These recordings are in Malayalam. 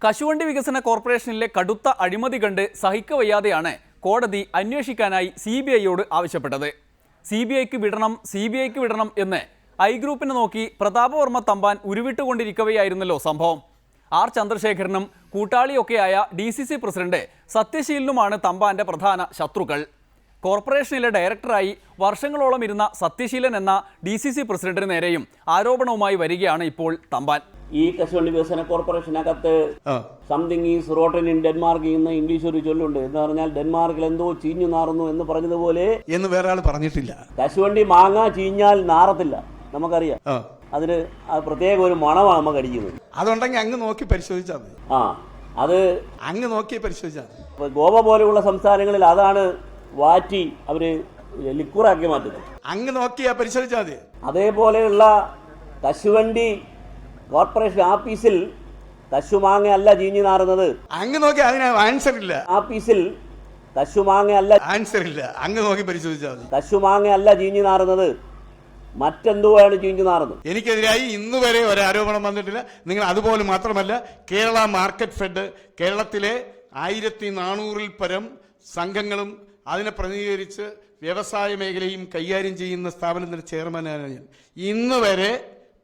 കശുവണ്ടി വികസന കോർപ്പറേഷനിലെ കടുത്ത അഴിമതി കണ്ട് സഹിക്കവയ്യാതെയാണ് കോടതി അന്വേഷിക്കാനായി CBIയോട് ആവശ്യപ്പെട്ടത്. CBIക്ക് വിടണം എന്ന് ഐ ഗ്രൂപ്പിനെ നോക്കി പ്രതാപവർമ്മ തമ്പാൻ ഉരുവിട്ടുകൊണ്ടിരിക്കവെയായിരുന്നല്ലോ സംഭവം. ആർ ചന്ദ്രശേഖരനും കൂട്ടാളിയൊക്കെയായ DCC പ്രസിഡന്റ് സത്യശീലനുമാണ് തമ്പാന്റെ പ്രധാന ശത്രുക്കൾ. കോർപ്പറേഷനിലെ ഡയറക്ടറായി വർഷങ്ങളോളം ഇരുന്ന സത്യശീലൻ എന്ന DCC പ്രസിഡന്റിന് നേരെയും ആരോപണവുമായി വരികയാണ് ഇപ്പോൾ തമ്പാൻ. ഈ കശുവണ്ടി വികസന കോർപ്പറേഷനകത്ത് something is rotten in Denmark എന്ന ഇംഗ്ലീഷ് ഒരു ചൊല്ലുണ്ട്. എന്ന് പറഞ്ഞാൽ ഡെൻമാർക്കിൽ എന്തോ ചീഞ്ഞു നാറുന്നു എന്ന് പറഞ്ഞതുപോലെ എന്ന് വേറെ ആൾ പറഞ്ഞിട്ടില്ല. കശുവണ്ടി മാങ്ങ ചീഞ്ഞാൽ നാറത്തില്ല, നമുക്കറിയാം. അതിന് പ്രത്യേക ഒരു മണമാണ് നമുക്ക് അടിക്കുന്നത്. അതുണ്ടെങ്കിൽ അങ്ങ് നോക്കി പരിശോധിച്ചാൽ മതി. അത് അങ്ങ് നോക്കി പരിശോധിച്ചാൽ മതി. ഗോവ പോലെയുള്ള സംസ്ഥാനങ്ങളിൽ അതാണ് വാറ്റി അവര് ലിക്വറാക്കി മാറ്റുന്നത്. അങ്ങ് നോക്കിയാ പരിശോധിച്ചാൽ മതി. അതേപോലെയുള്ള കശുവണ്ടി കോർപ്പറേഷൻ ആഫീസിൽ കശുമാങ്ങ അല്ല ചീഞ്ഞു നാറുന്നത്. അങ്ങ് നോക്കി അതിന് ആൻസർ ഇല്ല. ആഫീസിൽ കശുമാങ്ങ അല്ല ആൻസർ ഇല്ല. അങ്ങ് നോക്കി പരിശോധിച്ചാൽ മതി. കശുമാങ്ങ അല്ല ചീഞ്ഞു നാറുന്നത്, മറ്റെന്തുവാണ് ചീഞ്ഞു നാറുന്നത്. എനിക്കെതിരായി ഇന്ന് വരെ ഒരു ആരോപണം വന്നിട്ടില്ല. നിങ്ങൾ അതുപോലെ മാത്രമല്ല, കേരള മാർക്കറ്റ് ഫെഡ് കേരളത്തിലെ 1400-ൽ പരം സംഘങ്ങളും അതിനെ പ്രതിനിധീകരിച്ച് വ്യവസായ മേഖലയും കൈകാര്യം ചെയ്യുന്ന സ്ഥാപനത്തിന്റെ ചെയർമാനാണ് ഞാൻ. ഇന്ന് വരെ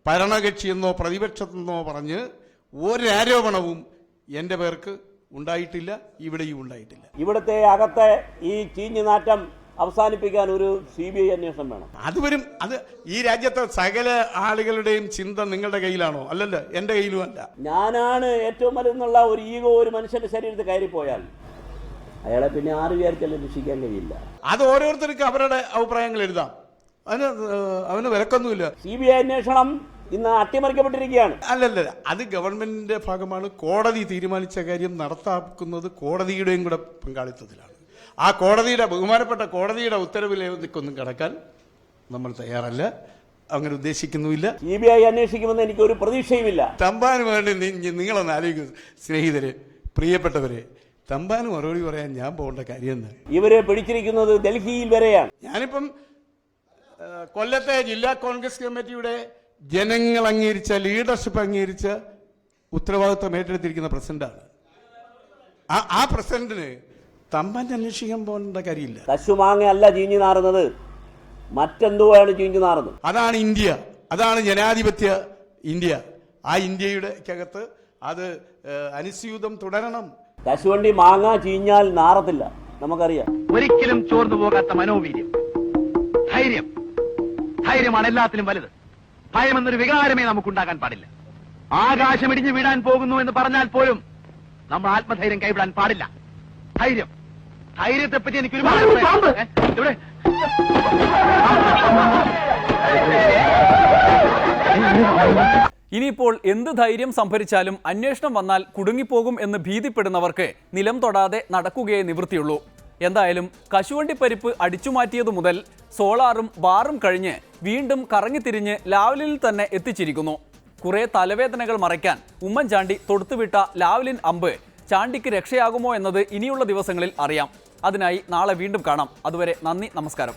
ഭരണകക്ഷിയെന്നോ പ്രതിപക്ഷത്തെന്നോ പറഞ്ഞ് ഒരാരോപണവും എൻ്റെ പേർക്ക് ഉണ്ടായിട്ടില്ല, ഇവിടെയും ഉണ്ടായിട്ടില്ല. ഇവിടുത്തെ അകത്തെ ഈ ചീഞ്ഞുനാറ്റം അവസാനിപ്പിക്കാൻ ഒരു CBI അന്വേഷണം വേണം. അത് വരും. അത് ഈ രാജ്യത്തെ സകല ആളുകളുടെയും ചിന്ത നിങ്ങളുടെ കയ്യിലാണോ? അല്ലല്ല, എൻ്റെ കയ്യിലും അല്ല. ഞാനാണ് ഏറ്റവും വലുതെന്നുള്ള ഒരു ഈഗോ ഒരു മനുഷ്യന്റെ ശരീരത്തിൽ കയറിപ്പോയാൽ അയാളെ പിന്നെ ആര് വിചാരിച്ചാലും രക്ഷിക്കാൻ കഴിയില്ല. അത് ഓരോരുത്തർക്കും അവരുടെ അഭിപ്രായങ്ങൾ എഴുതാം. അവന് വിലക്കൊന്നുമില്ല. CBI അന്വേഷണം ഇന്ന് അട്ടിമറിക്കപ്പെട്ടിരിക്കുകയാണ്. അല്ലല്ല, അത് ഗവൺമെന്റിന്റെ ഭാഗമാണ്. കോടതി തീരുമാനിച്ച കാര്യം നടത്താക്കുന്നത് കോടതിയുടെയും കൂടെ പങ്കാളിത്തത്തിലാണ്. ആ കോടതിയുടെ ബഹുമാനപ്പെട്ട കോടതിയുടെ ഉത്തരവിലേക്കൊന്നും കടക്കാൻ നമ്മൾ തയ്യാറല്ല, അങ്ങനെ ഉദ്ദേശിക്കുന്നുമില്ല. CBI അന്വേഷിക്കുമെന്ന് എനിക്കൊരു പ്രതീക്ഷയുമില്ല. തമ്പാന് വേണ്ടി നിങ്ങളൊന്ന് ആലോചിക്കും സ്നേഹിതരെ, പ്രിയപ്പെട്ടവരെ. തമ്പാന് മറുപടി പറയാൻ ഞാൻ പോകേണ്ട കാര്യമെന്ന്. ഇവരെ പിടിച്ചിരിക്കുന്നത് ഡൽഹിയിൽ വരെയാണ്. ഞാനിപ്പം കൊല്ലത്തെ ജില്ലാ കോൺഗ്രസ് കമ്മിറ്റിയുടെ ജനങ്ങൾ അംഗീകരിച്ച ലീഡർഷിപ്പ് അംഗീകരിച്ച ഉത്തരവാദിത്വം ഏറ്റെടുത്തിരിക്കുന്ന പ്രസിഡന്റാണ്. ആ പ്രസിഡന്റിന് തമ്പാന്റെ അന്വേഷിക്കാൻ പോകേണ്ട കാര്യമില്ല. കശുമാങ്ങ അല്ല ചീഞ്ഞു നാറുന്നത്, മറ്റെന്തുവാണ് ചീഞ്ഞു നാറുന്നത്. അതാണ് ഇന്ത്യ, അതാണ് ജനാധിപത്യ ഇന്ത്യ. ആ ഇന്ത്യയുടെ അകത്ത് അത് അനുസ്യൂതം തുടരണം. കശുവണ്ടി മാങ്ങ ചീഞ്ഞാൽ നാറത്തില്ല, നമുക്കറിയാം. ഒരിക്കലും ചോർന്നു പോകാത്ത മനോവീര്യം, ധൈര്യമാണ് എല്ലാത്തിലും വലുത്. ഭയമെന്നൊരു വികാരമേ നമുക്കുണ്ടാകാൻ പാടില്ല. ആകാശം ഇടിഞ്ഞു വീഴാൻ പോകുന്നു എന്ന് പറഞ്ഞാൽ പോലും നമ്മൾ ആത്മധൈര്യം കൈവിടാൻ പാടില്ല. ധൈര്യത്തെപ്പറ്റി എനിക്കൊരു ഇനിയിപ്പോൾ എന്ത് ധൈര്യം സംഭരിച്ചാലും അന്വേഷണം വന്നാൽ കുടുങ്ങിപ്പോകും എന്ന് ഭീതിപ്പെടുന്നവർക്ക് നിലം തൊടാതെ നടക്കുകയേ നിവൃത്തിയുള്ളൂ. എന്തായാലും കശുവണ്ടി പരിപ്പ് അടിച്ചുമാറ്റിയതു മുതൽ സോളാറും ബാറും കഴിഞ്ഞ് വീണ്ടും കറങ്ങിത്തിരിഞ്ഞ് ലാവ്ലിനിൽ തന്നെ എത്തിച്ചിരിക്കുന്നു. കുറേ തലവേദനകൾ മറയ്ക്കാൻ ഉമ്മൻചാണ്ടി തൊടുത്തുവിട്ട ലാവ്ലിൻ അമ്പ് ചാണ്ടിക്ക് രക്ഷയാകുമോ എന്നത് ഇനിയുള്ള ദിവസങ്ങളിൽ അറിയാം. അതിനായി നാളെ വീണ്ടും കാണാം. അതുവരെ നന്ദി, നമസ്കാരം.